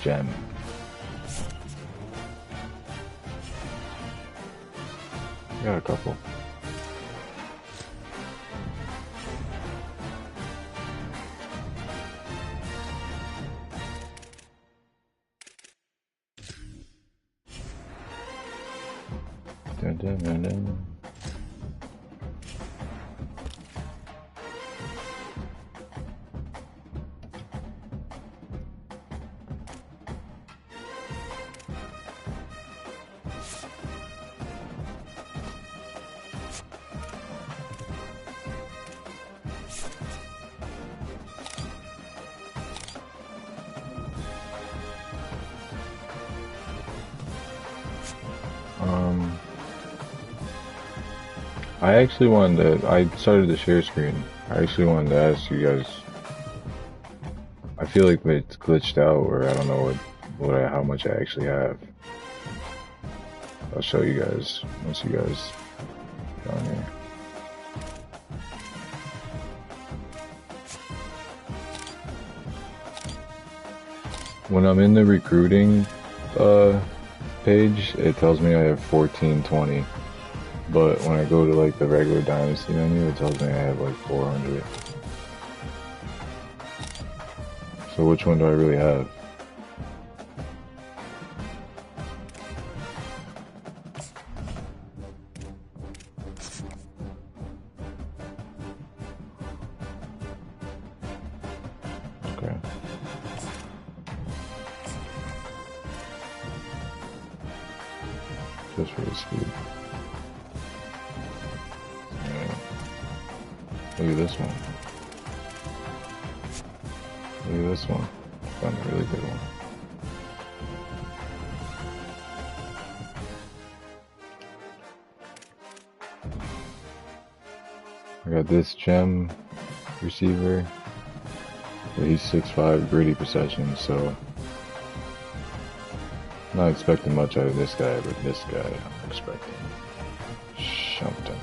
gem. Got a couple. Dun, dun, dun, dun. I actually wanted to, I started the share screen. I actually wanted to ask you guys, I feel like it's glitched out, or I don't know how much I actually have. I'll show you guys once you guys down here. When I'm in the recruiting page, it tells me I have 1420. But when I go to like the regular Dynasty menu, it tells me I have like 400. So which one do I really have? Okay. Just for the speed. Look at this one. Look at this one. I found a really good one. I got this gem receiver. He's 6'5", gritty possession, so I'm not expecting much out of this guy, but this guy I'm expecting something.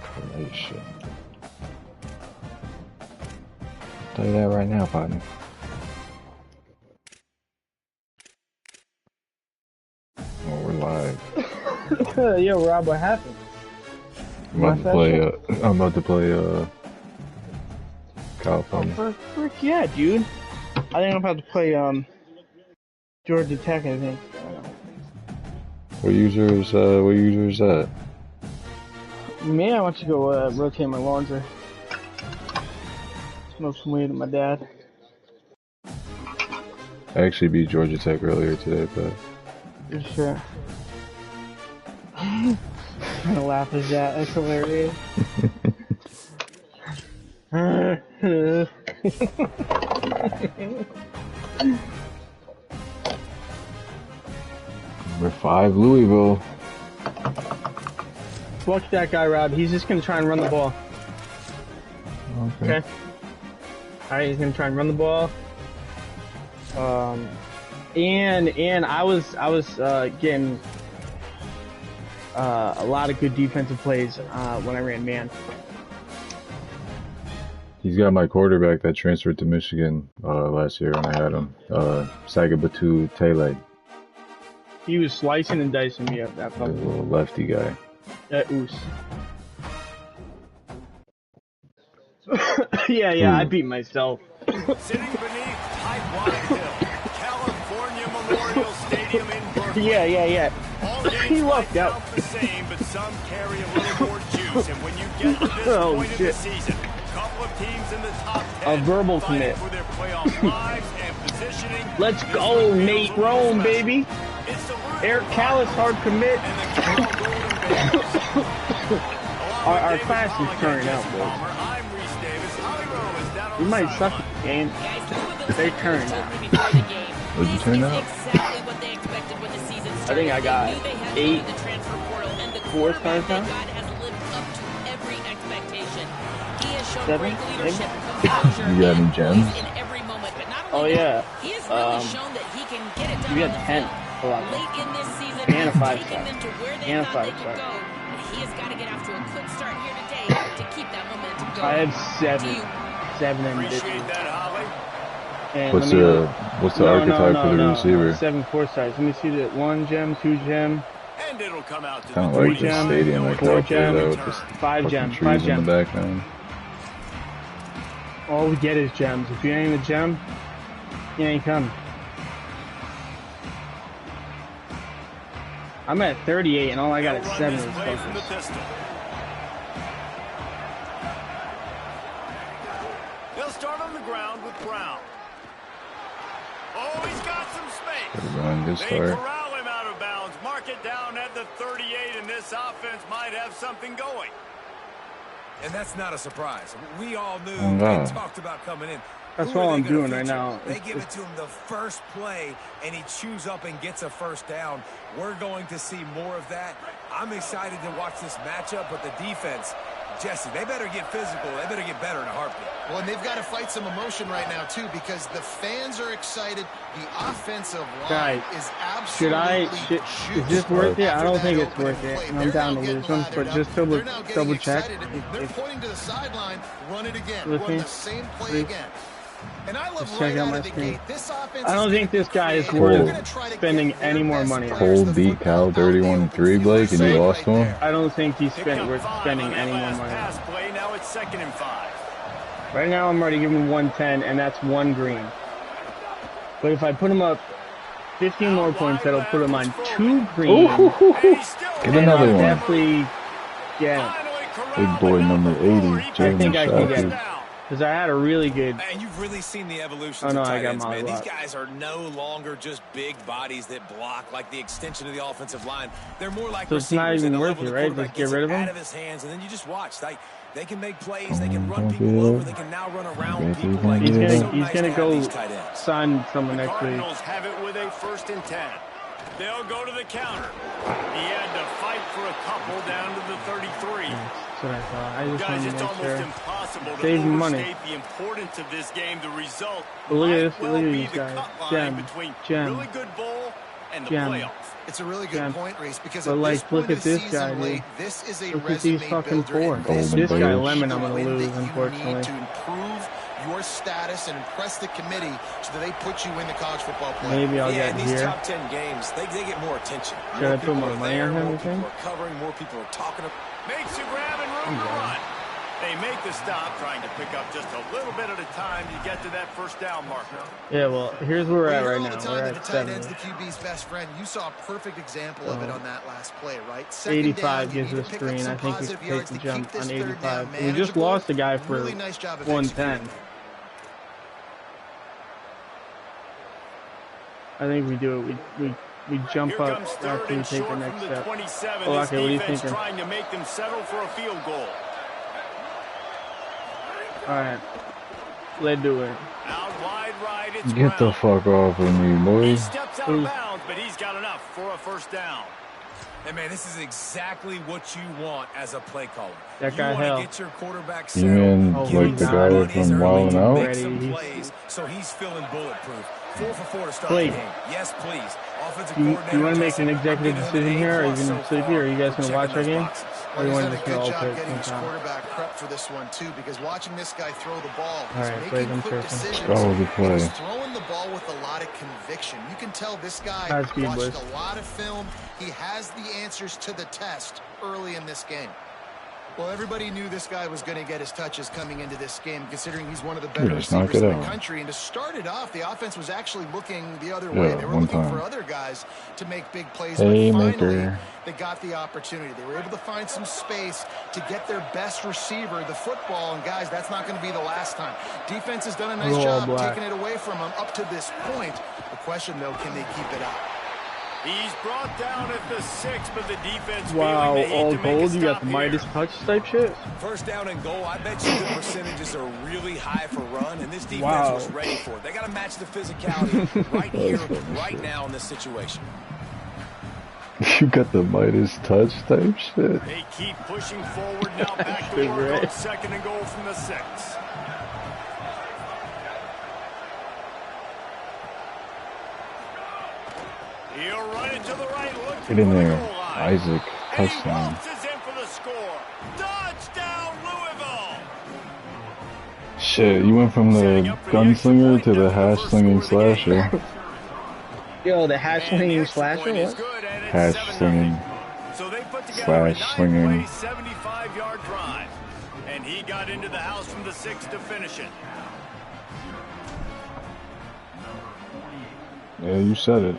Creation. Tell you that right now, partner. Oh, we're live. Yo, Rob, what happened? I'm about to play California. Frick yeah, dude. I think I'm about to play Georgia Tech, I think. What user is that? Me, I want to go rotate my laundry. Smoke some weed with my dad. I actually beat Georgia Tech earlier today, but... For sure. I'm gonna laugh at that. That's hilarious. Number 5, Louisville. Watch that guy, Rob. He's just gonna try and run the ball. Okay. Alright, he's gonna try and run the ball. And I was getting a lot of good defensive plays when I ran man. He's got my quarterback that transferred to Michigan last year when I had him. Sagabatu Tele. He was slicing and dicing me up that The fucking little lefty guy. that oos. yeah, I beat myself. Sitting beneath Typewine Hill, California Memorial Stadium in Brooklyn. Yeah. He lucked out. The same, but some carry a little more juice. And when you get to this point of the season, a couple of teams in the top 10 a verbal commit for their playoff lives and positioning. Let's go, Nate Rome, baby. Eric Callis, hard commit. Our class is turning out, boys. We might suck at the game. They turn out. What'd you turn out? I think I got 8 4-star now. 7, maybe? You got any gems? Oh yeah. You got 10. A lot. And a 5-star. And a 5-star. I have 7 ambitions. And What's let me the archetype for the receiver? 7-4 size. Let me see that 1 gem, 2 gem, And it'll come out to Kind of the like the 25. stadium No like four out there gem, though, with the 5 gem, fucking 5 trees in the gem. background. All we get is gems. If you ain't a gem, you ain't coming. I'm at 38 and all I got is 7 of those fuckers. They'll start on the ground with Brown. Oh, he's got some space. Good They start. corral him out of bounds. Mark it down at the 38, and this offense might have something going. And that's not a surprise. We all knew Wow. they talked about coming in. That's Who are all they I'm gonna doing right feature? now. They give it to him the first play, and he chews up and gets a first down. We're going to see more of that. I'm excited to watch this matchup, but the defense, Jesse, they better get physical. They better get better in a heartbeat. Well, and they've got to fight some emotion right now, too, because the fans are excited. The offensive line is absolutely is this worth it? I don't think it's worth it. And I'm down to lose them, but just double check. They're pointing to the sideline. Run it again. Run the same play again. And I love check right out out my of the screen. gate, this offense I don't think this guy is Cool. worth spending any more money on. Cold beat Cal 31-3, Blake, and you lost to him? I don't think he's worth spending any more money on. Play. Now it's 2nd and 5. Right now I'm already giving 110, and that's 1 green. But if I put him up 15 more points, that'll put him on 2 green. Get another one. Definitely get him. Big boy number 80, I think I can get James him. Because I had a really good... And you've really seen the evolution Oh, no, of I tight got ends, my man. These lot. guys are no longer just big bodies that block like the extension of the offensive line. They're more like So it's not receivers even at the worth level it, the right? quarterback Just get gets rid it of them? out of his hands, and then you just watch. They can make plays. They can run people over. They can now run around people. Like, He's it's so gonna nice to have go these tight ends. sign someone The next week. Cardinals have it with a 1st and 10. They'll go to the counter. He had to fight for a couple down to the 33. That's what I thought. I just Guys, wanted it's to make almost sure. impossible to Save money. overstate the importance of this game. The result But look at might this. well Look at be these the guys. cut line Gem. between Gem. really good bowl and the Gem. playoffs. It's a really good Yeah. point, Reese, because But, at like, this look point at of the this season, guy, dude. late, this is a Look at these resume fucking builder, four. and this This is guy, a Lemon, I'm gonna win lose, that you unfortunately. need to improve your status and impress the committee so that they put you in the college football playoff. Maybe I'll Yeah, get in these here. top 10 games, they get more attention. Should I More put people more are money there, on him, more you people think? are covering, more people are talking. Makes you grab and room to run. They make the stop, trying to pick up just a little bit at a time to get to that 1st down marker. Yeah, well, here's where we're at right all now. the We're time that at the tight 7. end's the QB's best friend. You saw a perfect example of it on that last play, right? 85 down, you gives need us to pick 3, up and I some think we positive can take yards the to jump keep this on 3rd down 85. We just manageable. lost a guy for Really nice job of 110. executing. I think we do it. We jump Here up comes after 3rd we and take the short next from the step. 27. Oh, This okay, what are you defense thinking? trying to make them settle for a field goal. All right, let's do it. Out wide right, it's Get the Brown. fuck off of me, He boy. steps out of bounds, but he's got enough for a 1st down. And, man, this is exactly what you want as a play caller. That guy you want hell. to get your quarterback You settled. mean Oh, like he's the not guy in from his Wildin' early Out? Make some Ready, plays, so he's feeling bulletproof. 4 for 4 to start Blake. the game. Yes, please. Offensive You coordinator want to make Jesse, an I'm executive giving him decision an here, or are you A+ going to so sleep far here? Are you guys for going to watch checking our those game? boxes. Or Well, you he's want done to a just good all job take getting his some time? quarterback prepped for this one, too, because watching this guy throw the ball, All he's right, Blake, making I'm quick tripping. decisions. Oh, good play. He's throwing the ball with a lot of conviction. You can tell this guy High speed, watched boys. a lot of film. He has the answers to the test early in this game. Well, everybody knew this guy was going to get his touches coming into this game, considering he's one of the better Just knock receivers it in the out. country. And to start it off, the offense was actually looking the other Yeah, way. They were one looking time. for other guys to make big plays, Haymaker. but finally they got the opportunity. They were able to find some space to get their best receiver the football, and guys, that's not going to be the last time. Defense has done a nice All job black. taking it away from them up to this point. The question, though, can they keep it up? He's brought down at the 6, but the defense Wow, feeling the heat all to make a gold. You got stop the here. Midas touch type shit. 1st down and goal, I bet you the percentages are really high for run, and this defense Wow. was ready for it. They got to match the physicality right here, right now in this situation. You got the Midas touch type shit. They keep pushing forward now, back to Big work on Ray. 2nd and goal from the 6. He'll run it to the right. Look Get in for the there, goal line. Isaac. And he Touchdown. waltzes in for the score. Touchdown, Louisville. Shit, you went from the gunslinger to the hash-slinging slasher. Yo, the hash-slinging slasher, what? Hash-slinging. So they put together a Slash-slinging. 75-yard drive. And he got into the house from the 6 to finish it. Yeah, you said it.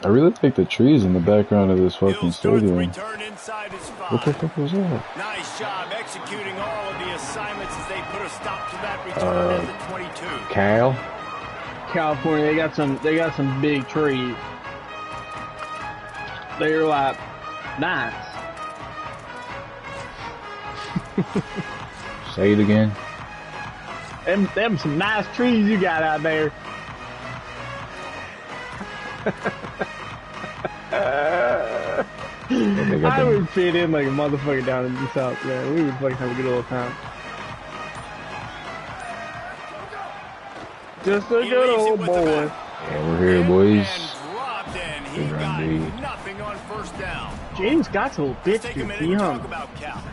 I really like the trees in the background of this fucking stadium. What the fuck was that? Nice job executing all of the assignments as they put a stop to that return at the 22. Cal? California, they got some big trees. They're like nice. Say it again. Them some nice trees you got out there. I would fit in like a motherfucker down in the south, man. We would fucking have a good old time. Just a good old boy. Yeah, we're here, boys. He got nothing on first down. James got to a bitch, dude. He hung.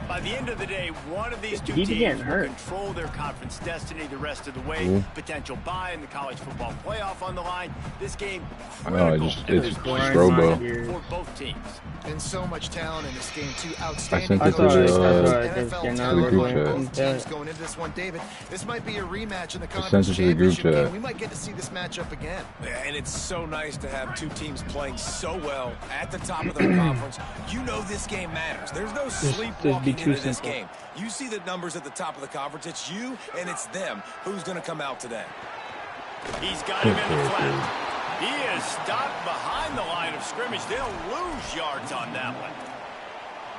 By the end of the day, one of these two He's teams getting will hurt. control their conference destiny the rest of the way. Potential bye in the college football playoff on the line. This game critical it's Robo. for both teams. And so much talent in this game, too. I Outstanding. sent it to the group Teams going into this one, David. This might be a rematch in the sent conference it to the group championship chat. game. We might get to see this matchup again. Yeah, and it's so nice to have two teams playing so well at the top of their conference. You know this game matters. There's no sleepwalking into this game. You see the numbers at the top of the conference. It's you and it's them. Who's going to come out today? He's got him in the flat. He is stopped behind the line of scrimmage. They'll lose yards on that one.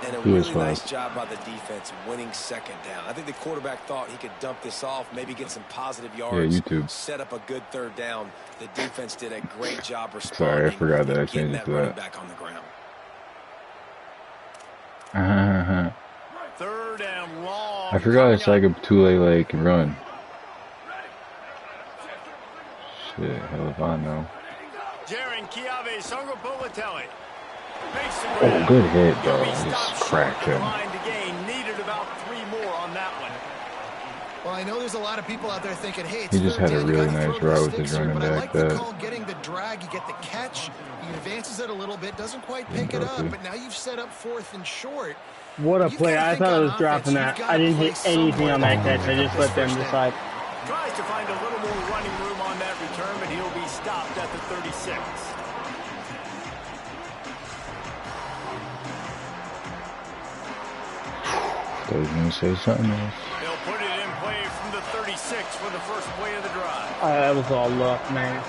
And a really nice job by the defense winning second down. I think the quarterback thought he could dump this off, maybe get some positive yards, set up a good third down. The defense did a great job responding. Sorry, I forgot that I changed it to that. Back on the ground. Third and long. I forgot it's like a two-leg run. Shit, hell if I know. Oh, good hit, bro. Just cracked him. Needed about 3 more on that one. Well, I know there's a lot of people out there thinking, hey, it's He just had a down, really nice route with his running but I back. like the call, getting the drag, you get the catch, he advances it a little bit, doesn't quite pick it up, but now you've set up 4th and short. What a play. I thought I was dropping that. I didn't hit anything on that catch. I just let them decide. Tries to find a little more running room on that return, but he'll be stopped at the 36. I was going to say something else. They'll put it in play from the 36 for the first play of the drive. That was all luck, man.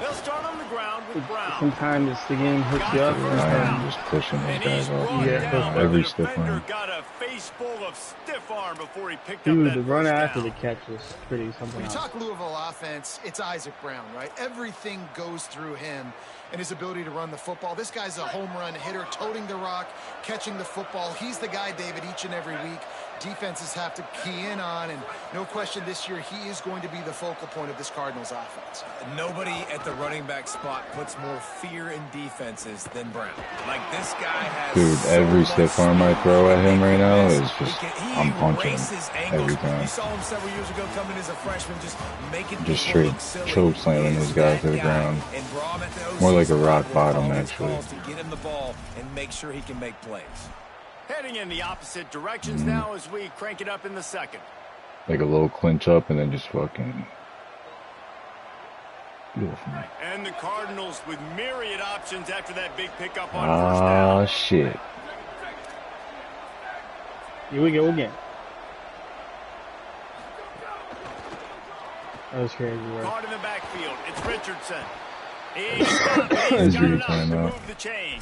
They'll start on the ground with Brown. Sometimes the game hooks you up. I'm just pushing these guys off. Yeah, every stiff arm. Got a face full of stiff arm before he picked Dude, up that the run first after down. the catch was pretty something When you else. talk Louisville offense, it's Isaac Brown, right? Everything goes through him and his ability to run the football. This guy's a home run hitter, toting the rock, catching the football. He's the guy, David, each and every week defenses have to key in on, and no question this year he is going to be the focal point of this Cardinals offense. Nobody at the running back spot puts more fear in defenses than Brown. Like, this guy has Dude, every stiff arm I throw at him right now is just, I'm punching every You time. saw him several years ago coming as a freshman, just making Just people straight look silly. choke slamming these guys to the ground. And Braum at the OC More like a rock will bottom, call his actually. calls to get him the ball and make sure he can make plays. Heading in the opposite directions now as we crank it up in the second. Like a little clinch up and then just fucking... Beautiful. And the Cardinals with myriad options after that big pickup on first down. Ah, shit. Here we go again. That was crazy, right? Caught in the backfield. It's Richardson. He's stopped. He's got enough to move the chain.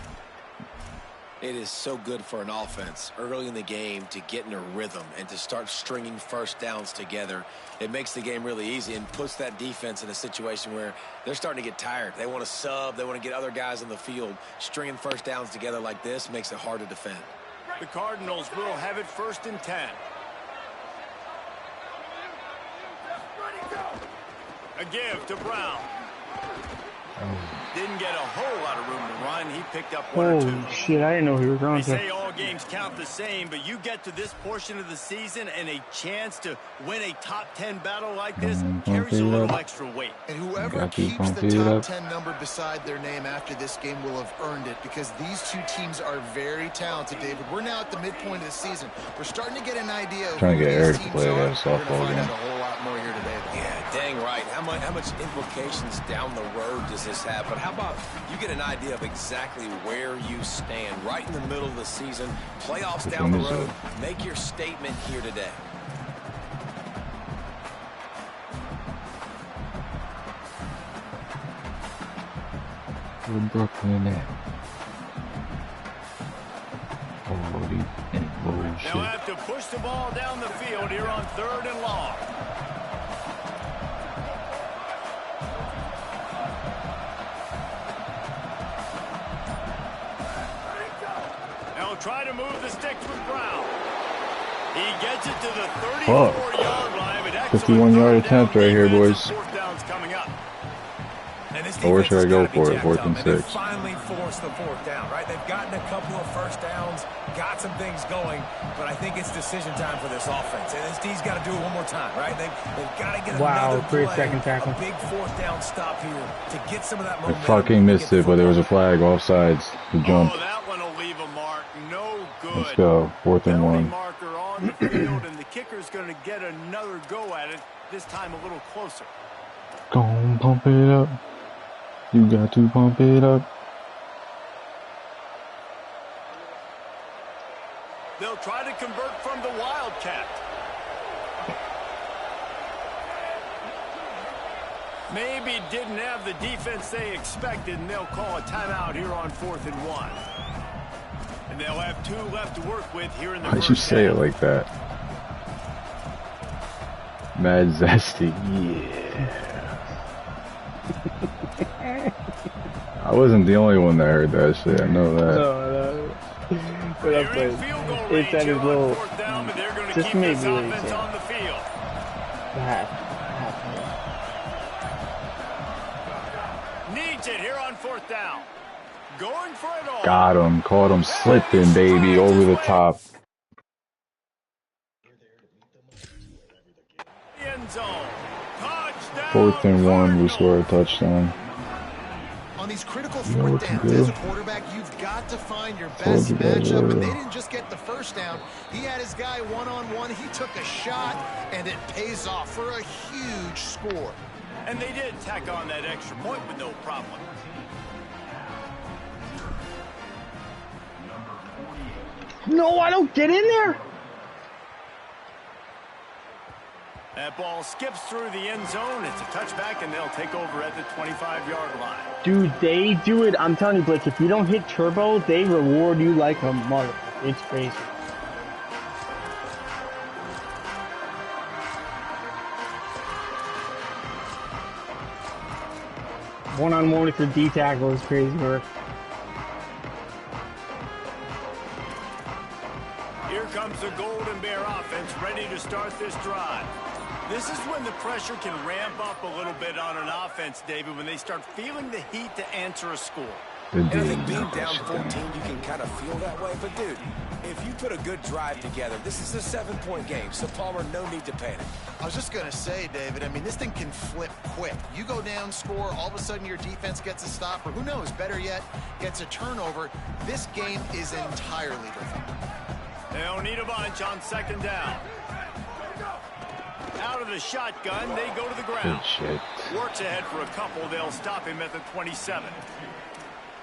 It is so good for an offense early in the game to get in a rhythm and to start stringing first downs together. It makes the game really easy and puts that defense in a situation where they're starting to get tired. They want to sub. They want to get other guys on the field. Stringing first downs together like this makes it hard to defend. The Cardinals will have it 1st and 10. A give to Brown. Didn't get a whole lot of room to run. He picked up 1 or 2. Holy shit, I didn't know he was They on say to. all games count the same, but you get to this portion of the season and a chance to win a top 10 battle like this carries a little extra weight. And whoever keeps the top 10 number beside their name after this game will have earned it, because these two teams are very talented, David. We're now at the midpoint of the season. We're starting to get an idea of trying to get who Eric these to teams play are. that softball We're going to find game. out a whole lot more here today. Yeah, dang right. How much implications down the road does this have? But how about you get an idea of exactly where you stand right in the middle of the season, playoffs down the road, make your statement here today. Where Brooklyn at? Holy bullshit. They'll have to push the ball down the field here on 3rd and long. They'll try to move the sticks with Brown. He gets it to the 34-yard line. 51-yard attempt right here, boys. Fourth down's coming up. Oh, where should I go for it? 4th and 6. Finally forced the 4th down, right? They've gotten a couple of first downs, got some things going, but I think it's decision time for this offense. And this D's got to do it one more time, right? They've got to get another play, great second tackle. a big 4th down stop here to get some of that momentum. I fucking missed it, but there was a flag offsides to jump. Oh, that one will leave a mark. No good. Let's go. 4th and 1. Marker on the field, and the kicker's going to get another go at it, this time a little closer. Go on, pump it up. You got to pump it up. They'll try to convert from the Wildcat. Maybe didn't have the defense they expected, and they'll call a timeout here on 4th and 1. And they'll have 2 left to work with here in the Why'd first you say half. it like that? Mad zesty. Yeah. I wasn't the only one that heard that shit. I know that. No. But They're in field goal range it's at here his on little. 4th down, but they're going to Just keep this maybe offense on the field. Needs it here on 4th down. Going for it all. Got him. Caught him slipping, baby. Over the top. End zone. Touchdown. 4th and 1. We score a touchdown. On these critical You know 4th what to downs, do. as a quarterback, you've got to find your best matchup. And they didn't just get the first down. He had his guy one-on-one. He took a shot, and it pays off for a huge score. And they did tack on that extra point with no problem. No, I don't get in there. That ball skips through the end zone. It's a touchback, and they'll take over at the 25-yard line. Dude, they do it. I'm telling you, Blake, if you don't hit turbo, they reward you like a mother. It's crazy. One-on-one with your D tackle is crazy work. Here comes the Golden Bear offense ready to start this drive. This is when the pressure can ramp up a little bit on an offense, David, when they start feeling the heat to answer a score. And I think being down 14, you can kind of feel that way. But, dude, if you put a good drive together, this is a 7-point game. So, Palmer, no need to panic. I was just going to say, David, I mean, this thing can flip quick. You go down, score, all of a sudden your defense gets a stop, or who knows, better yet, gets a turnover. This game is entirely different. They'll need a bunch on 2nd down. Out of the shotgun, they go to the ground. Good shit. Works ahead for a couple. They'll stop him at the 27.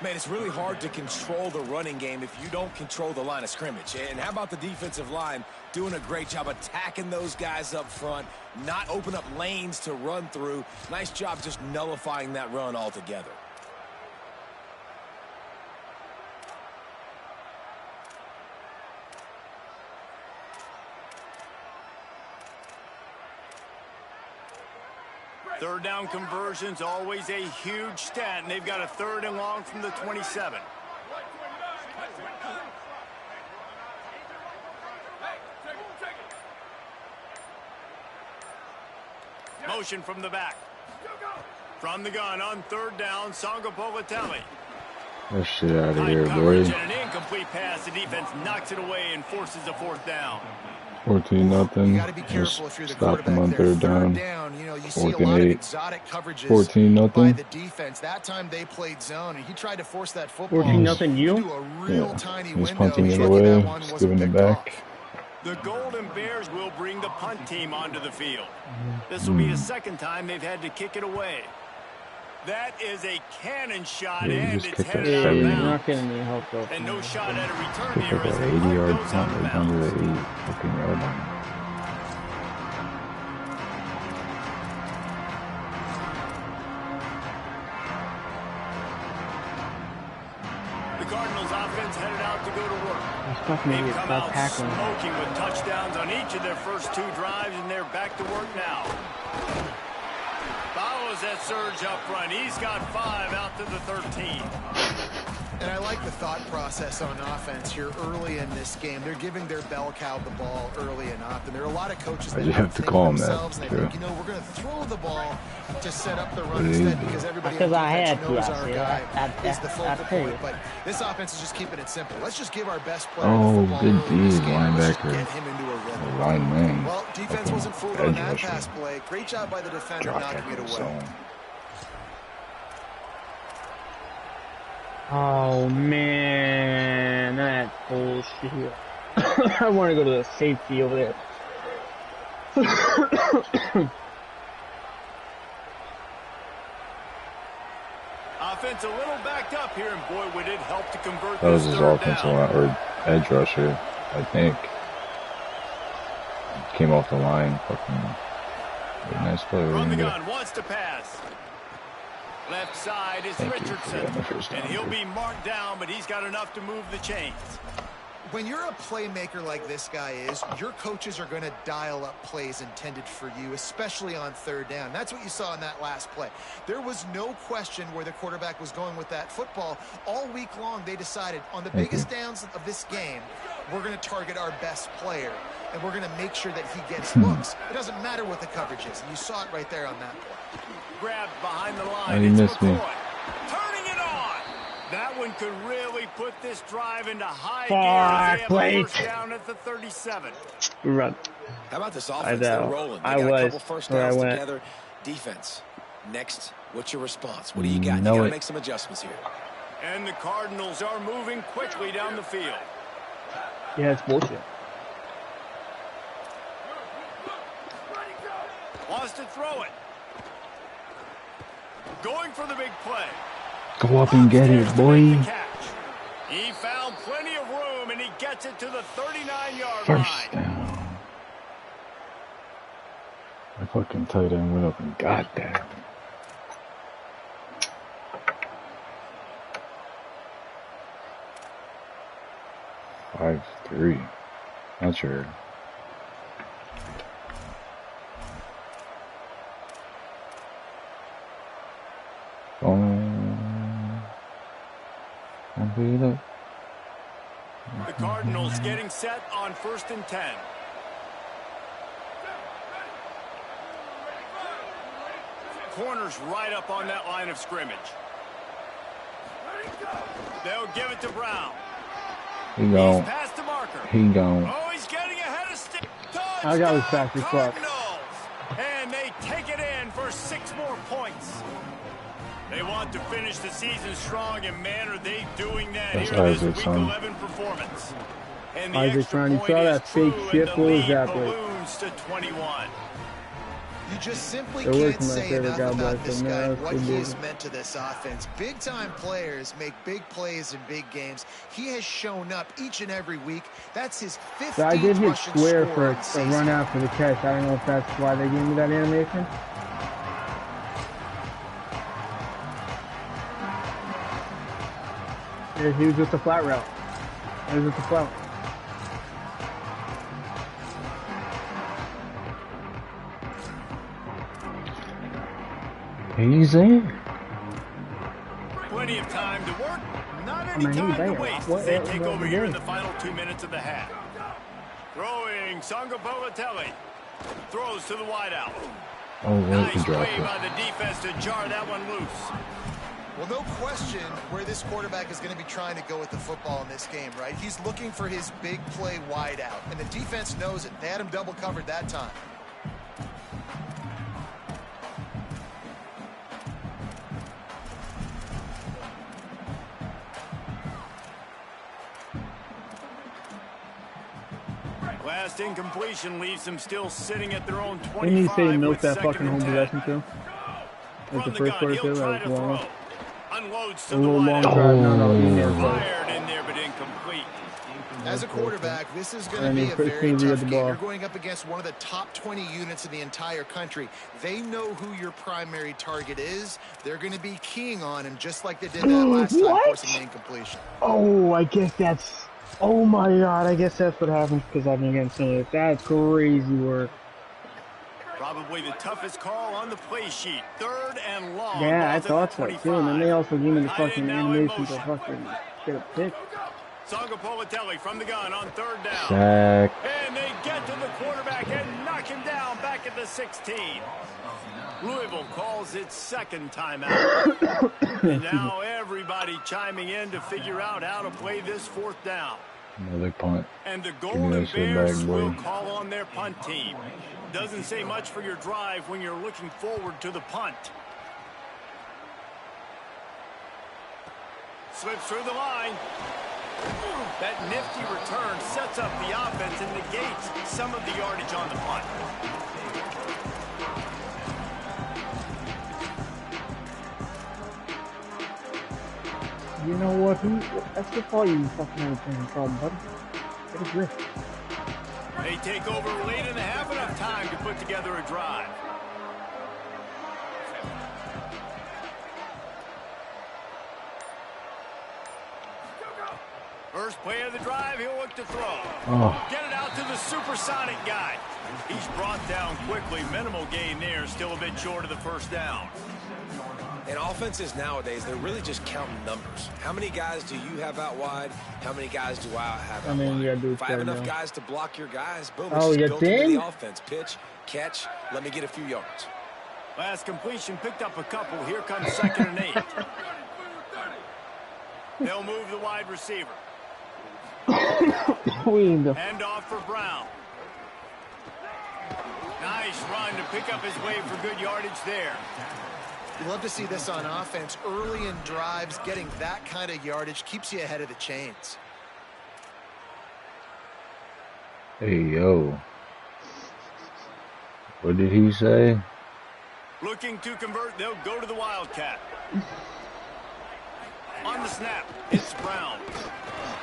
Man, it's really hard to control the running game if you don't control the line of scrimmage. And how about the defensive line doing a great job attacking those guys up front, not open up lanes to run through. Nice job just nullifying that run altogether. Third down conversions, always a huge stat, and they've got a 3rd and long from the 27. Motion from the back. From the gun on 3rd down, Songa Politelli. That shit out of here, boy. And an incomplete pass. The defense knocks it away and forces a fourth down. 14-0. You got to be careful if you're the Stop them on quarterback there. third down. You know, you see a 4th lot and of 8. exotic coverages 14-0. by the defense. That time they played zone, and he tried to force that football 14-0 you? into a real tiny He's window. punting He's it lucky away, that one just wasn't giving it picked back. off. The Golden Bears will bring the punt team onto the field. This will be the second time they've had to kick it away. That is a cannon shot, Yeah, and just it's kicked headed that out of 70. You're not bounds. getting any help though. And no shot at a return Kick here up as that the punt 80-yard goes punt out of right down to bounds. the 8-fucking-yard line. The Cardinals offense headed out to go to work. He's fucking They've idiot. come Stop out tackling. smoking with touchdowns on each of their first 2 drives, and they're back to work now. Follows that surge up front. He's got 5 out to the 13. And I like the thought process on offense here early in this game. They're giving their bell cow the ball early and often. There are a lot of coaches that You have to think call him themselves, that, and they think, too. you know, we're going to throw the ball to set up the run It is. instead because everybody Because in I defense had to, knows I our see. guy is the I focal tell you. point. But this offense is just keeping it simple. Let's just give our best player Oh, the football good early in this D, game. Let's just linebacker. get him into a rhythm. Lineman. Well, defense Fucking wasn't fooled edge on that rusher. pass play. Great job by the defender Drop knocking it tackle away. zone. Oh man, that bullshit. I want to go to the safety over there. Offense a little backed up here, and boy, would it help to convert That was this his third offensive down. line, or edge rusher, I think. Came off the line. Fucking nice play. From the Right gun, wants to pass. Left side is Thank you for Richardson, getting the first down, and he'll dude. be marked down, but he's got enough to move the chains. When you're a playmaker like this guy is, your coaches are going to dial up plays intended for you, especially on third down. That's what you saw in that last play. There was no question where the quarterback was going with that football. All week long, they decided on the biggest downs of this game, we're going to target our best player, and we're going to make sure that he gets looks. It doesn't matter what the coverage is, and you saw it right there on that play. Grabbed behind the line. Oh, you It's missed me. McCoy. Turning it on. That one could really put this drive into high gear. Fuck, They have a wait. first down at the 37. Run. How about this I offense? know. They're rolling. They I got was a couple first where I downs went. together. Defense. Next, what's your response? What do you got? You Know got to it. make some adjustments here. And the Cardinals are moving quickly down the field. Yeah, it's bullshit. Wants to throw it. Going for the big play. Go up and get it, Upstairs to boy. make the catch. He found plenty of room, and he gets it to the 39-yard line. First down. My fucking tight end went up and got that. Five, 3. Not sure. Look. The Cardinals getting set on 1st and 10. Corners right up on that line of scrimmage. They'll give it to Brown. He He's gone. past the marker. He gone. Oh, he's getting ahead of stick. I got his back, Touchdown, he fucked. Cardinals. And they take it in for 6 more points. They want to finish the season strong, and man, are they doing that That's here in this Isaac, Week son. 11 performance. And the Isaac extra Brown, you point saw is that fake true, shit? and the What was lead that, boy? balloons to 21. You just simply It was can't my say favorite enough guy, about but this no, guy and it's what good he dude. has meant to this offense. Big-time players make big plays in big games. He has shown up each and every week. That's his 15th So I did hit rushing square score for on the a season. run after the catch. I don't know if that's why they gave me that animation. Yeah, he was just a flat route. It was just a flat. He's in. Plenty of time to work. Not any mean, he's time to there. waste What as they else take is over he here in doing? the final 2 minutes of the half. Throwing Sangapolatelli. Throws to the wideout. Oh, wait, he Nice dropped play it. by the defense to jar that one loose. Well, no question where this quarterback is going to be trying to go with the football in this game, right? He's looking for his big play wide out, and the defense knows it. They had him double covered that time. Last incompletion leaves them still sitting at their own 25. Didn't he say milk with that second fucking and home 10. possession too? Like From the the first gun, quarter he'll too? try Like to long. throw. Unloads A to the little long wide. drive. No, he nailed it. Fired in there, but incomplete. As a quarterback, this is going And to he be a put very Quincy with tough the game. ball. You're going up against one of the top 20 units in the entire country. They know who your primary target is. They're going to be keying on him just like they did that last time, What? forcing the incompletion. Oh, I guess that's... Oh my god, I guess that's what happens because I've been getting seen. That's crazy work. Probably the toughest call on the play sheet. Third and long. Yeah, I Ball's at thought the so 25. too. And then they also gave me the Tight end fucking now in animation to motion. fucking get a pick. Sangapolitelli from the gun on third down. Sack. And they get to the quarterback and knock him down back at the 16. Louisville calls its second timeout. And now everybody chiming in to figure out how to play this fourth down. Another punt. And the me Golden that shit Bears back, boy. will call on their punt team. Doesn't say much for your drive when you're looking forward to the punt. Slips through the line. That nifty return sets up the offense and negates some of the yardage on the punt. You know what? That's the fault you fucking entertaining problem, buddy. Get a grip. They take over late in the half, enough time to put together a drive. First play of the drive, he'll look to throw. Oh. Get it out to the supersonic guy. He's brought down quickly. Minimal gain there, still a bit short of the first down. And offenses nowadays, they're really just counting numbers. How many guys do you have out wide? How many guys do I have out wide? You gotta do If I have better enough now. guys to block your guys, boom, Oh, it's you just built into did? the offense. Pitch, catch, let me get a few yards. Last completion picked up a couple. Here comes second and 8. They'll move the wide receiver. Hand off for Brown. Nice run to pick up his way for good yardage there. You love to see this on offense. Early in drives, getting that kind of yardage keeps you ahead of the chains. Hey, yo. What did he say? Looking to convert, they'll go to the Wildcat. On the snap, it's Brown.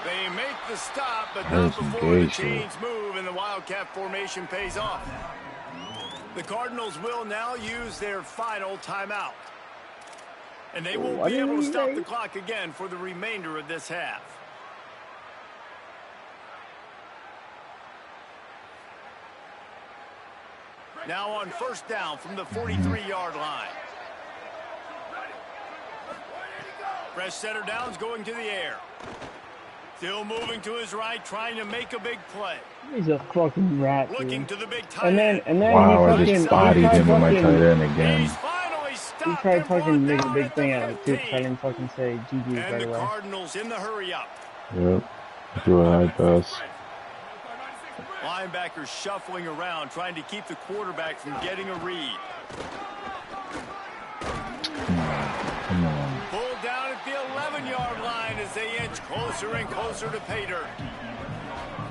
They make the stop, but not before the chains move and the Wildcat formation pays off. The Cardinals will now use their final timeout. And they won't be able to stop the clock again for the remainder of this half. Now on first down from the 43-yard line. Fresh setter downs going to the air. Still moving to his right, trying to make a big play. He's a fucking rat, Looking to the big tight And end. then Wow, he I just bodied him with my tight end again. He's finally stopped. He tried and fucking brought make a down big at thing the out of it too, 'cause I 15. didn't fucking say GG's And right the away. Cardinals in the hurry up. Yep. Do a high pass. Linebackers shuffling around, trying to keep the quarterback from getting a read. Come on. Pulled down at the 11-yard line as they inch closer and closer to pay dirt.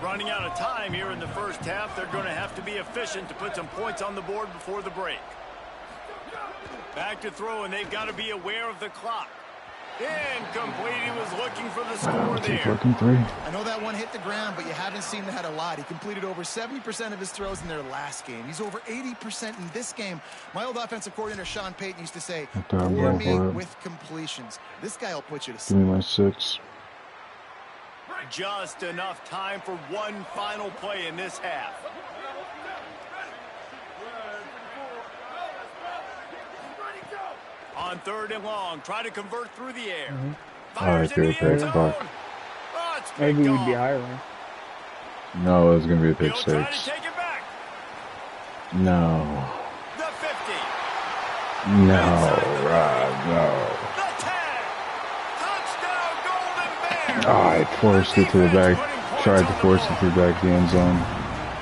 Running out of time here in the first half. They're going to have to be efficient to put some points on the board before the break. Back to throw, and they've got to be aware of the clock. Incomplete. He was looking for the score there. Fucking 3. I know that one hit the ground, but you haven't seen that a lot. He completed over 70% of his throws in their last game. He's over 80% in this game. My old offensive coordinator, Sean Payton, used to say, bore me with completions. This guy will put you to Give sleep. me my 6. Just enough time for one final play in this half. On third and long, try to convert through the air. Fires into the end zone. Oh, it's Maybe picked we'd be off. higher, man. No, it was gonna be a pick He'll try to 6. take it back. No. The 50. No, Rob, no. The 10. I forced it to the back. Tried to force it to the back of the end zone.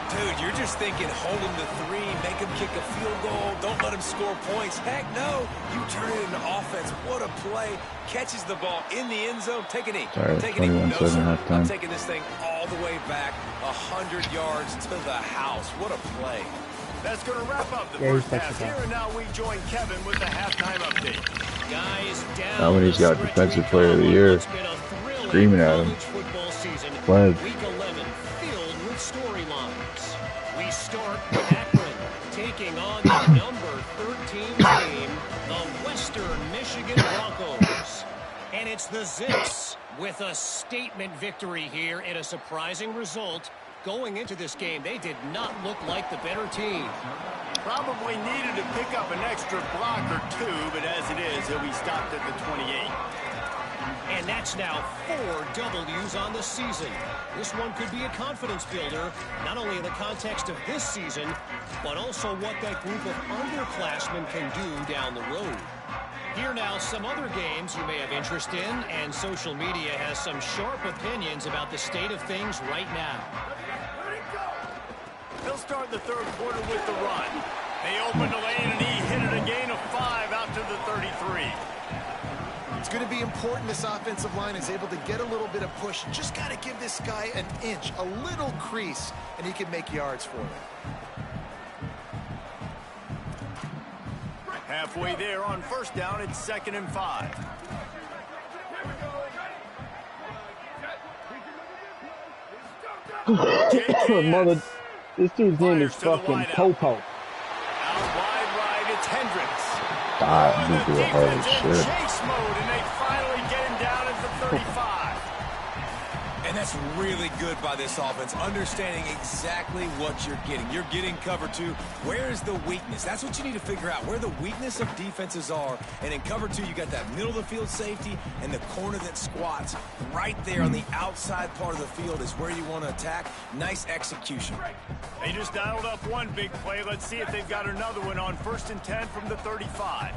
Dude, you're just thinking hold him to 3, make him kick a field goal, don't let him score points. Heck no, you turn it into offense. What a play. Catches the ball in the end zone. Take a knee. Sorry, Take a knee. No, 21-7 sir. I'm halftime. taking this thing all the way back 100 yards to the house. What a play. That's going to wrap up the first half here, and now we join Kevin with the halftime update. Guys down. Now when he's got Defensive Player of the Year, screaming at him. Flag. Week 11 filled with storylines. We start with Akron taking on the number 13 team, the Western Michigan Broncos. And it's the Zips with a statement victory here in a surprising result. Going into this game, they did not look like the better team. Probably needed to pick up an extra block or 2, but as it is, he'll be stopped at the 28. And that's now 4 W's on the season. This one could be a confidence builder, not only in the context of this season, but also what that group of underclassmen can do down the road. Here now, some other games you may have interest in, and social media has some sharp opinions about the state of things right now. He'll start the third quarter with the run. They open the lane, and he hit it a gain of 5 out to the 33. It's going to be important this offensive line is able to get a little bit of push. Just got to give this guy an inch, a little crease, and he can make yards for it. Halfway there on first down, it's 2nd and 5. Mother, this dude's name is fucking Popo. Out wide right, it's Hendricks. God, he do a hard Defense in shit. chase mode, and they finally get him down at the 35. And that's really good by this offense, understanding exactly what you're getting. You're getting cover 2. Where is the weakness? That's what you need to figure out, where the weakness of defenses are. And in cover 2, you got that middle of the field safety and the corner that squats. Right there on the outside part of the field is where you want to attack. Nice execution. They just dialed up one big play. Let's see if they've got another one on 1st and 10 from the 35.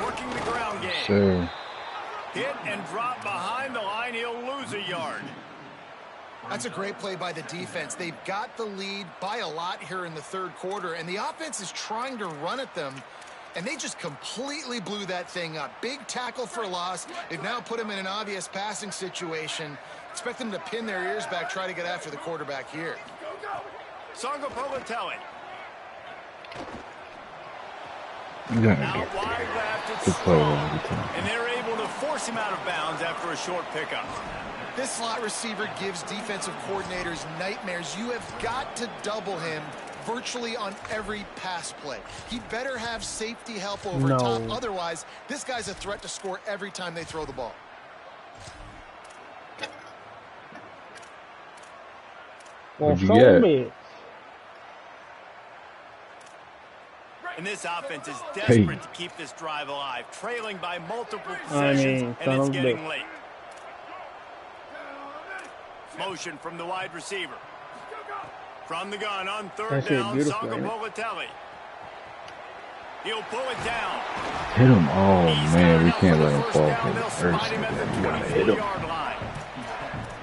Working the ground game. So, Hit and drop behind the line. He'll lose a yard. That's a great play by the defense. They've got the lead by a lot here in the third quarter, and the offense is trying to run at them, and they just completely blew that thing up. Big tackle for loss. They've now put him in an obvious passing situation. Expect them to pin their ears back, try to get after the quarterback here. Songo Politelli. you gotta Out get wide left, it's good play Strong. every time. And they're able to force him out of bounds after a short pickup. This slot receiver gives defensive coordinators nightmares. You have got to double him virtually on every pass play. He better have safety help over top. Otherwise, this guy's a threat to score every time they throw the ball. What'd you get? And this offense is desperate to keep this drive alive, trailing by multiple possessions, and it's getting late. Motion from the wide receiver. From the gun on third down, Songo Politelli. He'll pull it down. Hit him. Oh, man, we can't let him fall down. from the They'll first. spot him at the You gotta hit him. 24-yard line.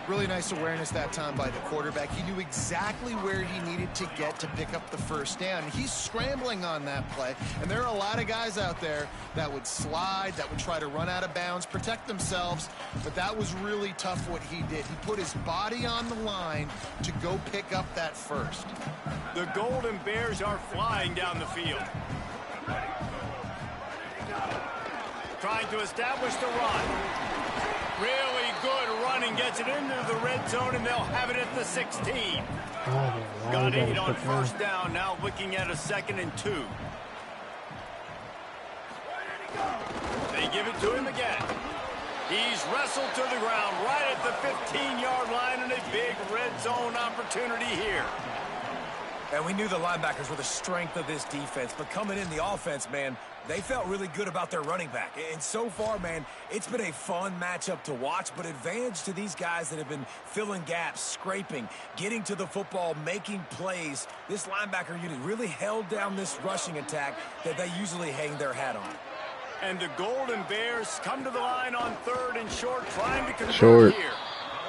Really nice awareness that time by the quarterback. He knew exactly where he needed to get to pick up the first down. He's scrambling on that play, and there are a lot of guys out there that would slide, that would try to run out of bounds, protect themselves, but that was really tough what he did. He put his body on the line to go pick up that first. The Golden Bears are flying down the field. Trying to establish the run. Really good running, gets it into the red zone, and they'll have it at the 16. Got 8 on first down, now looking at a 2nd and 2. They give it to him again. He's wrestled to the ground right at the 15-yard line, and a big red zone opportunity here. And we knew the linebackers were the strength of this defense, but coming in the offense, man, they felt really good about their running back. And so far, man, it's been a fun matchup to watch, but advantage to these guys that have been filling gaps, scraping, getting to the football, making plays. This linebacker unit really held down this rushing attack that they usually hang their hat on. And the Golden Bears come to the line on 3rd and short, trying to convert here.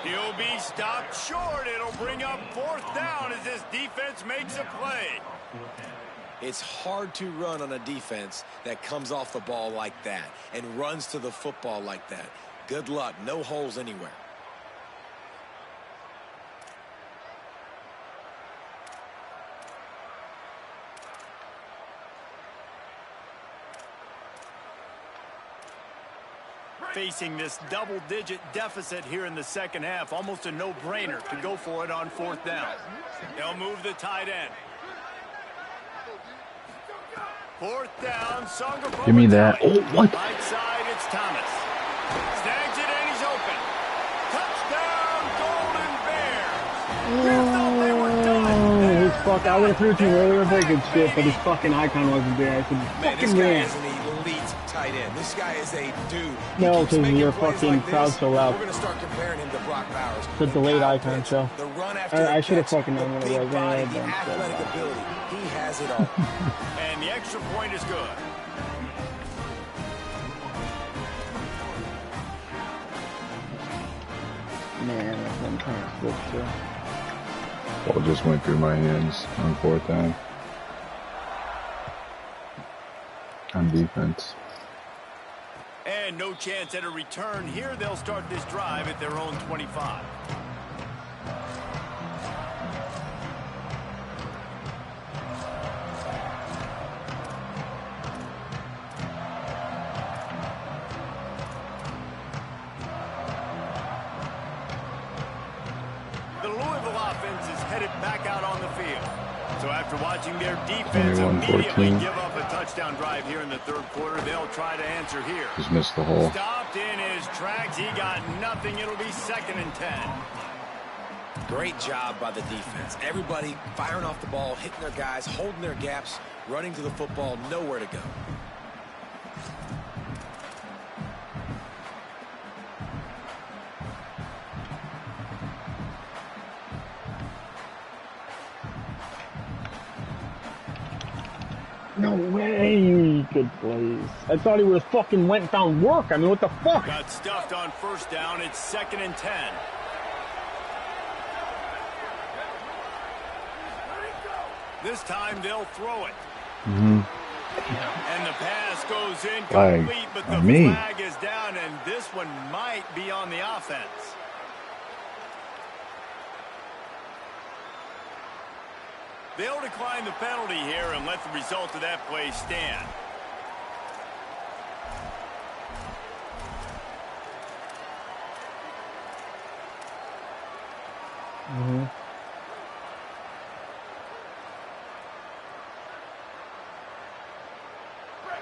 He'll be stopped short. It'll bring up 4th down as this defense makes a play. It's hard to run on a defense that comes off the ball like that and runs to the football like that. Good luck. No holes anywhere. Facing this double-digit deficit here in the second half, almost a no-brainer to go for it on 4th down. They'll move the tight end. 4th down, Songa. Give me that. Oh, what? Right side, it's Thomas. Snags it and he's open. Touchdown, Golden Bears. You thought they were done. His fuck, I would have threw it to him earlier if I could shit, but his fucking icon wasn't there. I could fucking ran. Tight end. This guy is a dude. No, because your fucking crowd's so loud. We're going to start comparing him to Brock Bowers. It's a delayed icon show. I should have fucking known what it was. The athletic ability. He has it all. And the extra point is good. Man, that's what I'm trying to flip to. Ball just went through my hands on 4th down. On defense. And no chance at a return here. They'll start this drive at their own 25. The Louisville offense is headed back out on the field. So after watching their defense immediately give up a touchdown drive here in the 3rd quarter, they'll try to answer here. Just missed the hole. Stopped in his tracks. He got nothing. It'll be 2nd and 10. Great job by the defense. Everybody firing off the ball, hitting their guys, holding their gaps, running to the football, nowhere to go. No way. Good plays. I thought he would have fucking went and found work. I mean, what the fuck? Got stuffed on 1st down. It's 2nd and 10. This time they'll throw it. And the pass goes incomplete, but the flag is down, and this one might be on the offense. They'll decline the penalty here and let the result of that play stand.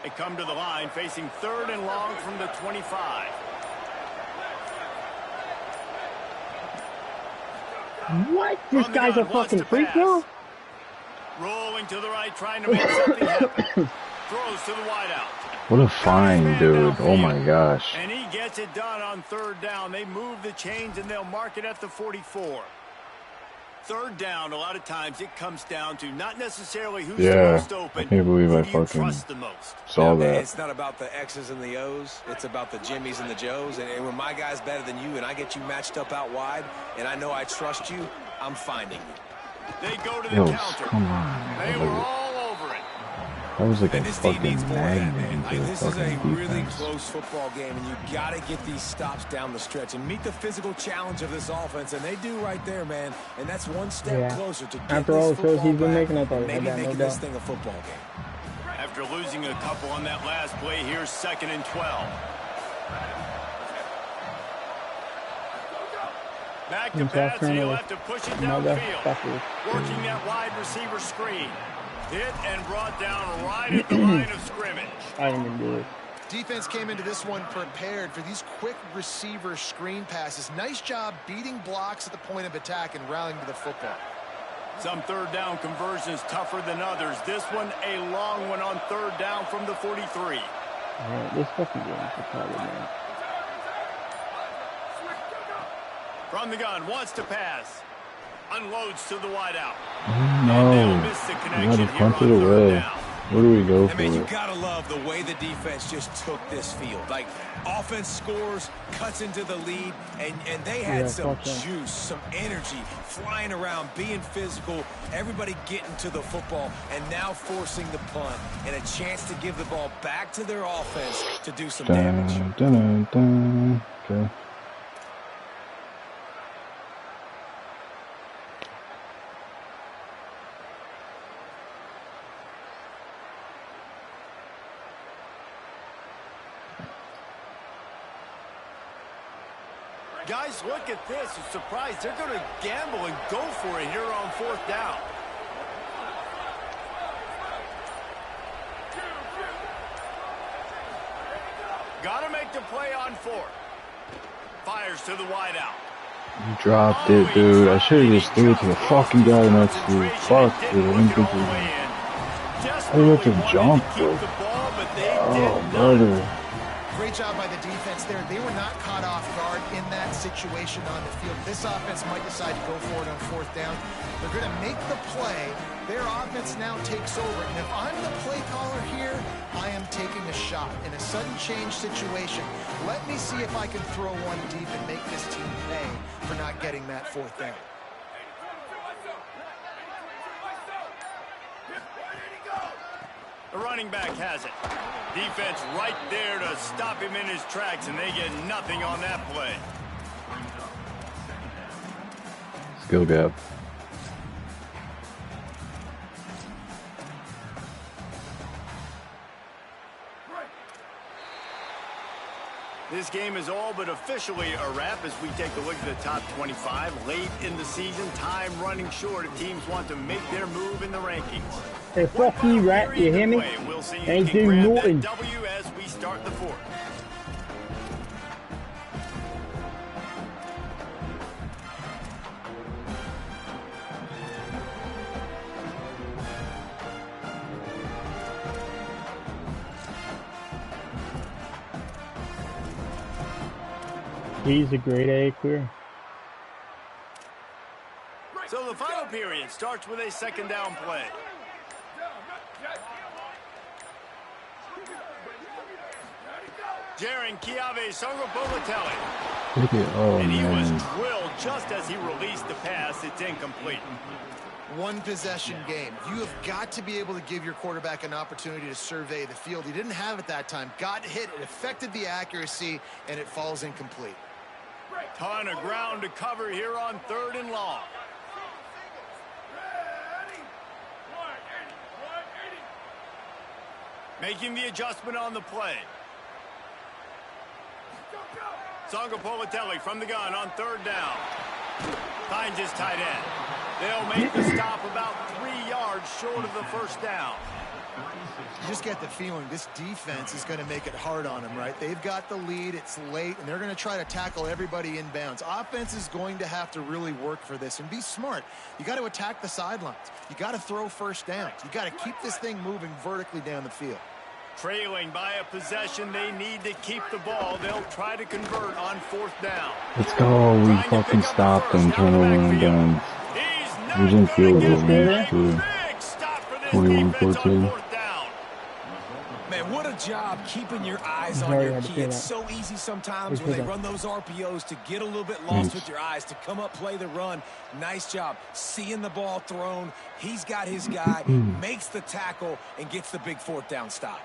They come to the line facing 3rd and long from the 25. What? This guy's a fucking freak now? Rolling to the right, trying to make something happen. Throws to the wideout. What a find, dude. Oh my gosh. And he gets it done on 3rd down. They move the chains and they'll mark it at the 44. 3rd down, a lot of times it comes down to not necessarily who's the most open. I can't believe I fucking trust the most. saw that. It's not about the X's and the O's. It's about the Jimmys and the Joes. And when my guy's better than you and I get you matched up out wide and I know I trust you, I'm finding you. They go to the counter. Come on. They were all over it. That was like a fucking magnet into the This is a fucking really defense. close football game, and you got to get these stops down the stretch and meet the physical challenge of this offense, and they do right there, man. And that's one step closer to getting After all this the throws football he's been back, making, I thought maybe no making doubt. this thing a football game. After losing a couple on that last play, here's 2nd and 12. Back to pass, and he'll have to push it downfield. Working that wide receiver screen. Hit and brought down right at the line of scrimmage. I didn't even do it. Defense came into this one prepared for these quick receiver screen passes. Nice job beating blocks at the point of attack and rallying to the football. Some 3rd down conversions tougher than others. This one a long one on 3rd down from the 43. This fucking game is retarded, man. From the gun, wants to pass. Unloads to the wideout. No. And they'll miss the connection You here punch on it 3rd away. down. Where do we go I mean, you for? gotta love the way the defense just took this field. Like, offense scores, cuts into the lead, and they had some juice, some energy, flying around, being physical, everybody getting to the football, and now forcing the punt, and a chance to give the ball back to their offense to do some damage. Okay. Guys, look at this. I'm surprised they're going to gamble and go for it here on 4th down. Got to make the play on 4th. Fires to the wideout. You dropped it, dude. I should have just threw it to the fucking guy next to you. Fuck, dude. I didn't think he was. I didn't have to jump, bro. Oh, brother. Great job by the defense there. They were not caught off guard in that situation on the field. This offense might decide to go for it on 4th down. They're going to make the play. Their offense now takes over. And if I'm the play caller here, I am taking a shot in a sudden change situation. Let me see if I can throw one deep and make this team pay for not getting that 4th down. The running back has it. Defense right there to stop him in his tracks, and they get nothing on that play. Skill gap. This game is all but officially a wrap as we take a look at the top 25. Late in the season, time running short if teams want to make their move in the rankings. Hey, fuck you, rat. You hear me? We'll see if Ain't you can doing grab that nothing. W as we start the 4th. He's a great A clear. So the final period starts with a 2nd down play. Ncaa Songopolatelli. Oh, And he was man. drilled just as he released the pass. It's incomplete. One possession game. You have got to be able to give your quarterback an opportunity to survey the field. He didn't have it that time. Got hit. It affected the accuracy, and it falls incomplete. Ton of ground to cover here on 3rd and long. Making the adjustment on the play. Songopolatelli from the gun on 3rd down. Finds his tight end. They'll make the stop about 3 yards short of the 1st down. You just get the feeling this defense is going to make it hard on them, right? They've got the lead. It's late, and they're going to try to tackle everybody inbounds. Offense is going to have to really work for this and be smart. You got to attack the sidelines. You got to throw 1st downs. You got to keep this thing moving vertically down the field. Trailing by a possession, they need to keep the ball. They'll try to convert on 4th down. Let's go. We fucking stopped them. Turnover and downs. He's in field goal range, too. 21-14. Man, what a job keeping your eyes on your key. It's so easy sometimes when they run those RPOs to get a little bit lost with your eyes, to come up, play the run. Nice job seeing the ball thrown. He's got his guy, makes the tackle, and gets the big 4th down stop.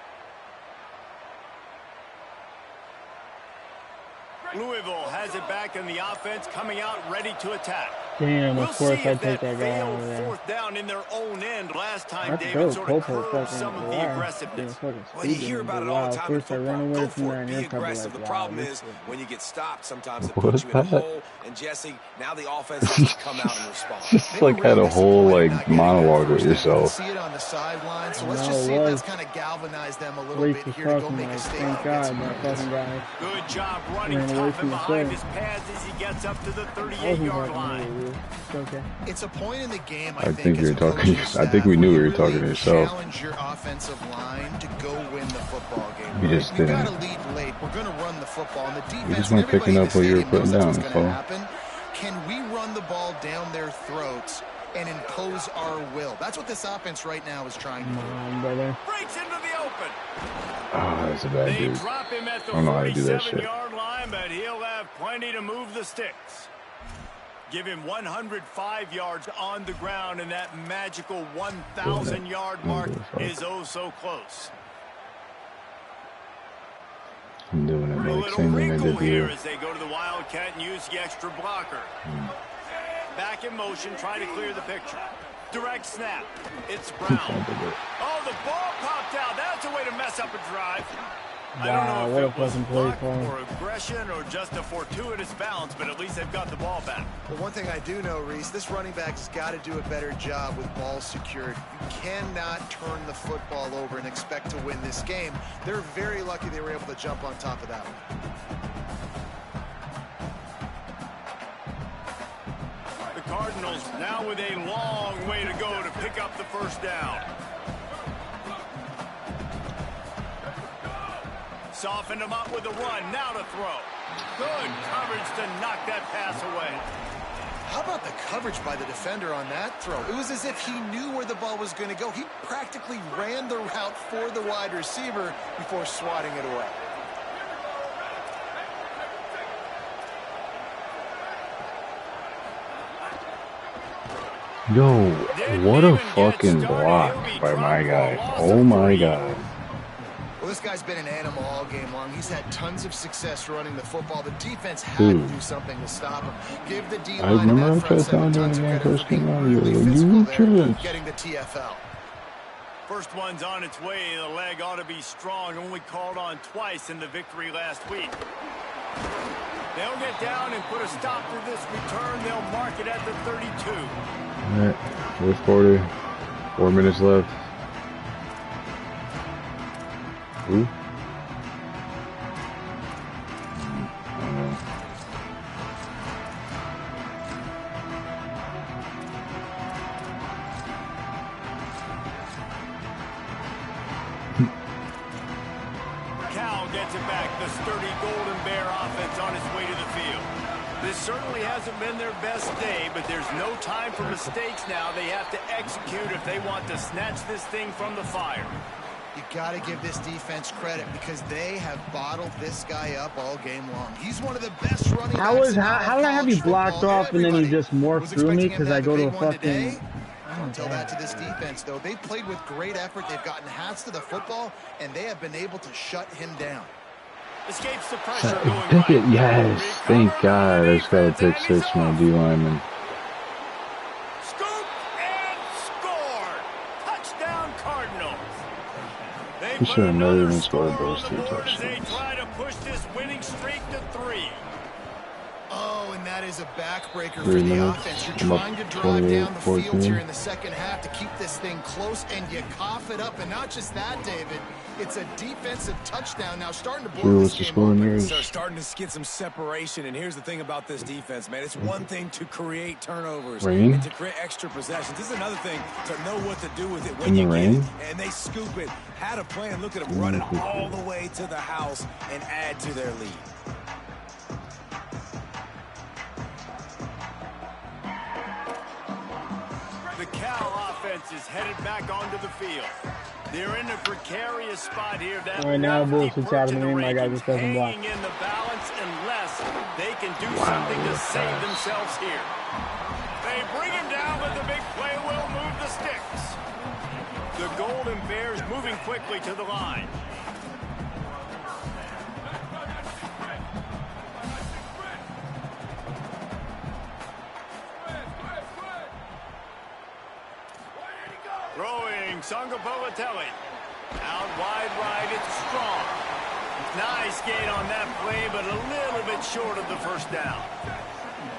Louisville has it back in the offense, coming out ready to attack. Damn, of course I take that guy failed out of there. 4th down in their own end last time. That's David dope. sort Go of for curbed some of the aggressiveness. Well, you hear about it all the time in football. Go for it. Be aggressive. The problem is when you get stopped, sometimes it puts you in a hole. And Jesse, now the offense has to come out and respond. Just like had a whole like monologue with yourself. See it on the sideline, so let's just see if that's kind of galvanized them a little bit here to go make a statement. Thank God, that fucking guy. Good job running tough and behind his pads as he gets up to the 38-yard line. Okay. It's a point in the game, I think you're talking. I think we knew you were talking to yourself. Challenge your offensive line to go win the football game. You just We've got didn't. to lead late. We're going to run the football, and the defense. You just weren't picking up what you were putting down, Cole. Can we run the ball down their throats and impose our will. That's what this offense right now is trying to do. Breaks into the open. Oh, that's a bad dude. Drop him at the I don't know how to do that shit. 47-yard line, but he'll have plenty to move the sticks. Give him 105 yards on the ground, and that magical 1,000-yard mark is oh so close. I'm doing it A like little same thing I wrinkle did here here. as they go to the Wildcat and use the extra blocker. Back in motion, trying to clear the picture. Direct snap. It's Brown. Oh, the ball popped out. That's a way to mess up a drive. I don't know if it was luck or aggression or just a fortuitous bounce, but at least they've got the ball back. Well, one thing I do know, Reese, this running back has got to do a better job with ball secured. You cannot turn the football over and expect to win this game. They're very lucky they were able to jump on top of that one. The Cardinals now with a long way to go to pick up the first down. Softened him up with a run. Now to throw. Good coverage to knock that pass away. How about the coverage by the defender on that throw? It was as if he knew where the ball was going to go. He practically ran the route for the wide receiver before swatting it away. Yo, what a fucking block by my guy. Oh my god. Well, this guy's been an animal all game long. He's had tons of success running the football. The defense had to do something to stop him. Give the D-line I remember and I that front seven doing tons of it credit first for being came out. really You physical there, chance. getting the TFL. First one's on its way. The leg ought to be strong. Only called on twice in the victory last week. They'll get down and put a stop to this return. They'll mark it at the 32. All right, fourth quarter, 4 minutes left. Ooh. Cal gets it back. The sturdy Golden Bear offense on its way to the field. This certainly hasn't been their best day, but there's no time for mistakes now. They have to execute if they want to snatch this thing from the fire. You got to give this defense credit because they have bottled this guy up all game long. He's one of the best running backs. How did I have you blocked off and then you just morphed through me because I go to a fucking... Don't tell that to this defense, though. They played with great effort. They've gotten hats to the football, and they have been able to shut him down. Escapes the pressure going Pick it, right. yes. Thank God. I just got a pick six from my D lineman. Scoop and scored. Touchdown Cardinals. They We put should have never another even score scored those on two the board as they touchdowns. try to push this winning streak to 3. Oh, and that is a backbreaker for 3 the minutes. offense. You're I'm up trying to drive 28, down the field 14. here in the second half to keep this thing close, and you cough it up. And not just that, David. It's a defensive touchdown now, starting to blow Drew, this what's the game score in open. yours? So starting to get some separation, and here's the thing about this defense, man. It's one thing to create turnovers Rain? and to create extra possessions. This is another thing to know what to do with it when In the you get rain? it. And they scoop it, had a plan. Look at them running all the way to the house and add to their lead. The Cal offense is headed back onto the field. They're in a precarious spot here. That All right, now lefty bullshit's perch in happening. the My guy rankings just doesn't block. hanging in the balance unless they can do something to save themselves here. They bring him down, but the big play will move the sticks. The Golden Bears moving quickly to the line. Throwing Sangapolatelli. Out wide right, it's strong. Nice gain on that play, but a little bit short of the first down.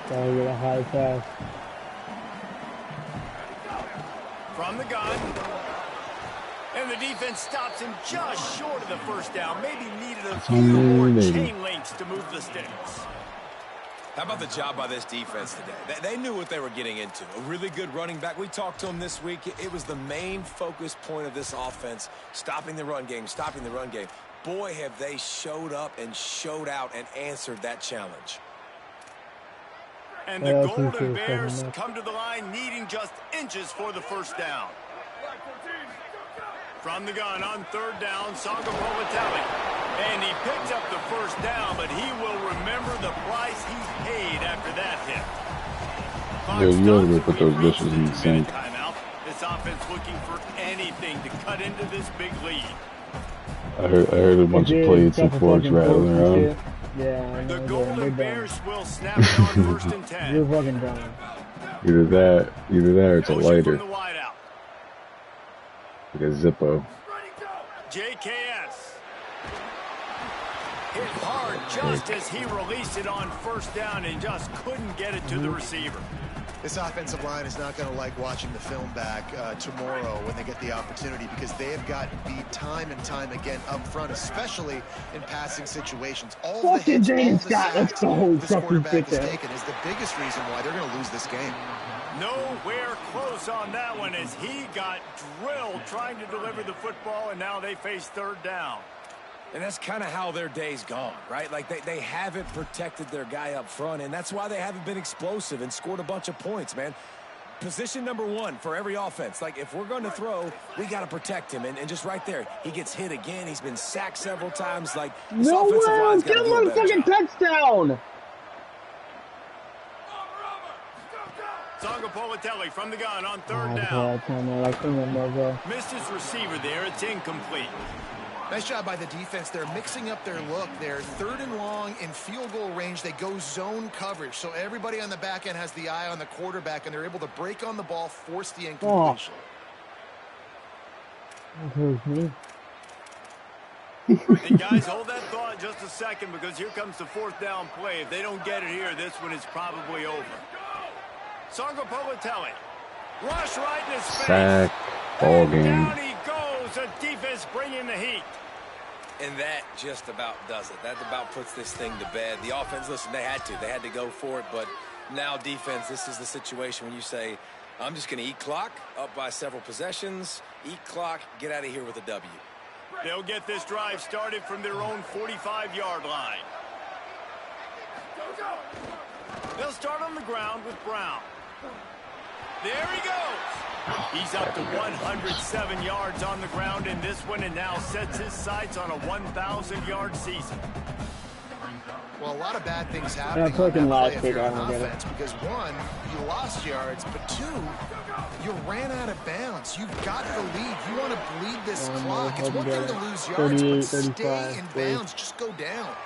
Gotta get a high pass. From the gun. And the defense stops him just short of the first down. Maybe needed a few more chain links to move the sticks. How about the job by this defense today? They knew what they were getting into. A really good running back. We talked to him this week. It was the main focus point of this offense, stopping the run game, stopping the run game. Boy, have they showed up and showed out and answered that challenge. And the Golden Bears come to the line needing just inches for the first down. From the gun on third down, Ncaa Politelli. And he picks up the first down, but he will remember the price he paid after that hit. Yeah, you gotta put those dishes in the sink. Timeout. This offense looking for anything to cut into this big lead. I heard a bunch of plates and forks rattling around. Yeah, the Golden Bears will snap it on first and 10. You're fucking done. Either that or it's a lighter. Like a Zippo. JKS. Hit hard just as he released it on first down and just couldn't get it to the receiver. This offensive line is not going to like watching the film back tomorrow when they get the opportunity, because they have gotten beat time and time again up front, especially in passing situations. All the hits, all the sacks this quarterback has taken is the biggest reason why they're going to lose this game. Nowhere close on that one as he got drilled trying to deliver the football, and now they face third down. And that's kind of how their day's gone, right? Like they haven't protected their guy up front, and that's why they haven't been explosive and scored a bunch of points, man. Position number one for every offense. Like, if we're going to throw, we got to protect him. And just right there, he gets hit again. He's been sacked several times. Like, this offensive line's got to do a better fucking job. touchdown! Ncaa Politelli from the gun on third down. Missed his receiver there. It's incomplete. Nice job by the defense. They're mixing up their look. They're third and long in field goal range. They go zone coverage. So everybody on the back end has the eye on the quarterback, and they're able to break on the ball, force the incompletion. Hey, guys, hold that thought just a second, because here comes the fourth down play. If they don't get it here, this one is probably over. Ncaa Politelli. Rush right in his face. Sack. Ball game. Down he goes. The defense bringing the heat. And that just about does it. That about puts this thing to bed. The offense, listen, they had to go for it. But now defense, this is the situation when you say, I'm just going to eat clock, up by several possessions, eat clock, get out of here with a W. They'll get this drive started from their own 45-yard line. They'll start on the ground with Brown. There he goes. He's up to 107 yards on the ground in this one, and now sets his sights on a 1,000-yard season. Well, a lot of bad things happening on that play if you're on offense, because one, you lost yards, but two, you ran out of bounds. You've got the lead. You want to bleed this clock. It's one thing to lose yards, but stay in bounds. Just go down.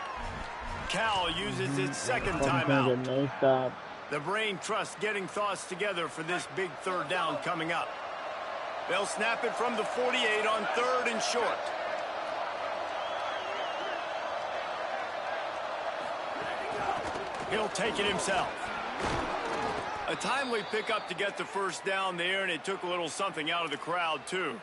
Cal uses his second timeout. The brain trust getting thoughts together for this big third down coming up. They'll snap it from the 48 on third and short. He'll take it himself. A timely pickup to get the first down there, and it took a little something out of the crowd, too.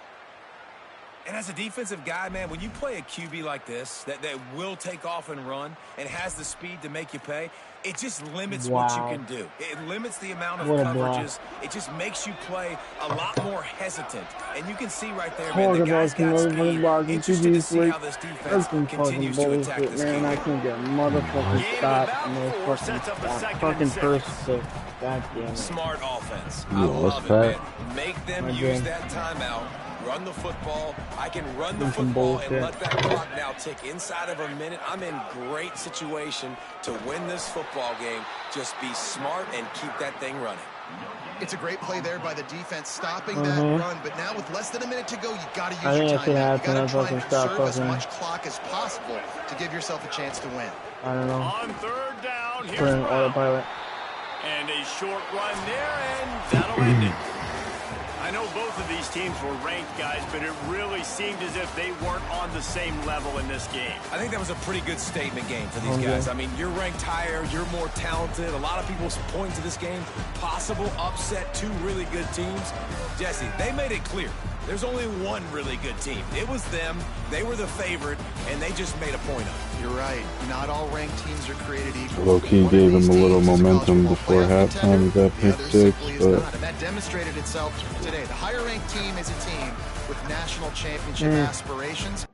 And as a defensive guy, man, when you play a QB like this that will take off and run and has the speed to make you pay, it just limits what you can do. It limits the amount of coverages. It just makes you play a lot more hesitant. And you can see right there, man, the guy's got speed. Interested to see how this defense continues to attack this game. I can't get a motherfucking stop and no fucking first. God damn it. Smart offense. I love it, man. Make them use that timeout. Run the football. I can run the football and let that clock now tick inside of a minute. I'm in great situation to win this football game. Just be smart and keep that thing running. It's a great play there by the defense, stopping that run. But now with less than a minute to go, you got to use your timeout. You got to try and conserve as much clock as possible to give yourself a chance to win. I don't know. On third down, here's Put an autopilot. And a short run there, and that'll end it. I know both of these teams were ranked, guys, but it really seemed as if they weren't on the same level in this game. I think that was a pretty good statement game for these guys. I mean, you're ranked higher, you're more talented. A lot of people point to this game, possible upset, two really good teams. Jesse, they made it clear. There's only one really good team. It was them. They were the favorite, and they just made a point of it. You're right. Not all ranked teams are created equal. Low-key gave him a little momentum before halftime with that pick six, but and that demonstrated itself today. The higher ranked team is a team with national championship aspirations.